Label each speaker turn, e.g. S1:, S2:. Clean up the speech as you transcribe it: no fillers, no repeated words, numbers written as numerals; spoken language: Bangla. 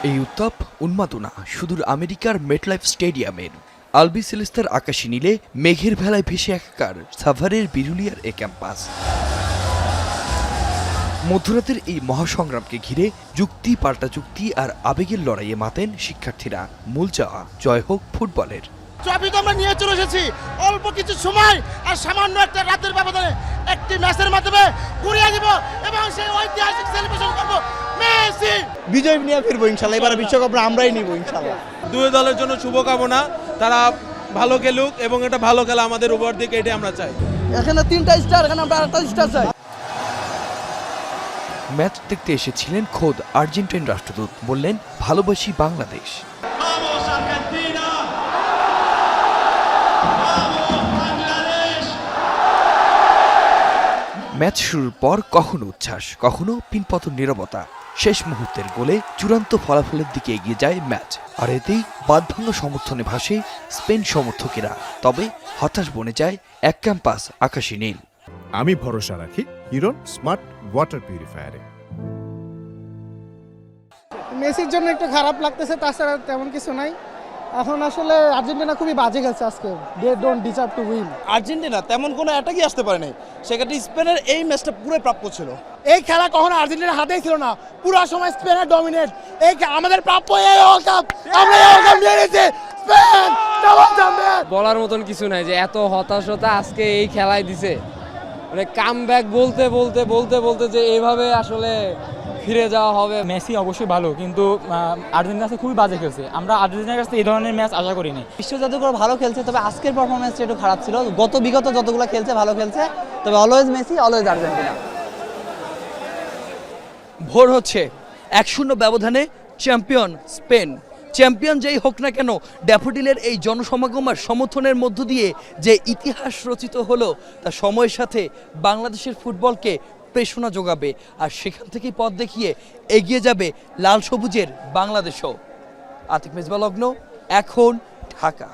S1: এই উত্তাপ উন্মাদনা সুদূর আমেরিকার মেটলাইফ স্টেডিয়ামের আলবিসেলেস্তার আকাশে নীলে মেঘের ভেলায় ভেসে একাকার সাভারের বিরুলিয়ার এ ক্যাম্পাস। মধ্যরাতের এই মহাসংগ্রামকে ঘিরে যুক্তি পাল্টা যুক্তি আর আবেগের লড়াইয়ে মাতেন শিক্ষার্থীরা। মূল চাওয়া জয় হোক ফুটবলের।
S2: ট্রফি তো আমরা নিয়ে চলে এসেছি, অল্প কিছু সময় আর সামান্য একটা রাতের ব্যবধানে একটি ম্যাচের মাধ্যমে ঘুরিয়ে দিব এবং সেই ঐতিহাসিক সেলিব্রেশন করব। মেসি
S3: বিজয় নিয়ে ফিরবো ইনশাল্লাহ। এবার বিশ্বকাপটা আমরাই নিব ইনশাল্লাহ।
S4: দুই দলের জন্য শুভকামনা, তারা ভালো খেলুক এবং এটা ভালো খেলা আমাদের উপর দিকে, এটা আমরা চাই।
S3: এখানে 3টা স্টার, এখানে আমরা 8টা স্টার চাই।
S1: ম্যাচ দেখতে এসেছিলেন খোদ আর্জেন্টাইন রাষ্ট্রদূত, বললেন ভালোবাসি বাংলাদেশ। ম্যাচ শুরুর পর কখনো উচ্ছ্বাস, কখনো পিনপতন নীরবতা। শেষ মুহূর্তের গোলে চূড়ান্ত ফলাফলের দিকে এগিয়ে যায় ম্যাচ। আর এতেই বাঁধভাঙা সমর্থনে ভাসে স্পেন সমর্থকেরা। তবে হতাশ বনে যায় এক ক্যাম্পাস আকাশী নীল।
S5: আমি ভরসা রাখি হিরন স্মার্ট ওয়াটার পিউরিফায়ারে।
S6: মেসির জন্য একটু খারাপ লাগতেছে, তাছাড়া তেমন কিছু নাই। এখন আসলে আর্জেন্টিনা খুবই বাজে খেলছে আজকে। They don't deserve to win.
S3: Argentina তেমন কোনো অ্যাটাকই আসতে পারে নাই, সেক্ষেত্রে স্পেনের এই ম্যাচটা পুরো প্রাপ্য ছিল।
S2: এই খেলা কখনো আর্জেন্টিনার হাতেই ছিল না, পুরো সময় স্পেনের ডমিনেট। এই আমাদের প্রাপ্য এই ওয়ার্ল্ড কাপ, আমরা এই ওয়ার্ল্ড কাপ নিয়ে নিয়েছি। Spain double champion.
S7: বলার মতন কিছু নাই যে এত হতাশতা আজকে এই খেলায় দিছে। মানে কামব্যাক বলতে বলতে বলতে বলতে যে এইভাবে আসলে ফিরে যাওয়া হবে।
S8: মেসি অবশ্যই ভালো, কিন্তু আর্জেন্টিনার কাছে খুবই বাজে খেলছে। আমরা আর্জেন্টিনার কাছে এই ধরনের ম্যাচ আশা করিনি।
S3: বিশ্ব জাদুকর ভালো খেলছে, তবে আজকের পারফরমেন্সটা একটু খারাপ ছিল। বিগত যতগুলো খেলছে ভালো খেলছে, তবে অলওয়েজ মেসি, অলওয়েজ আর্জেন্টিনা।
S9: ভোর হচ্ছে 1-0 ব্যবধানে চ্যাম্পিয়ন স্পেন। চ্যাম্পিয়ন যেই হোক না কেন, ড্যাফোডিলের এই জনসমাগম আর সমর্থনের মধ্য দিয়ে যে ইতিহাস রচিত হলো তা সময়ের সাথে বাংলাদেশের ফুটবলকে প্রেরণা যোগাবে। আর সেখান থেকেই পথ দেখিয়ে এগিয়ে যাবে লাল সবুজের বাংলাদেশও। আতিক মেজবা লগ্ন, এখন ঢাকা।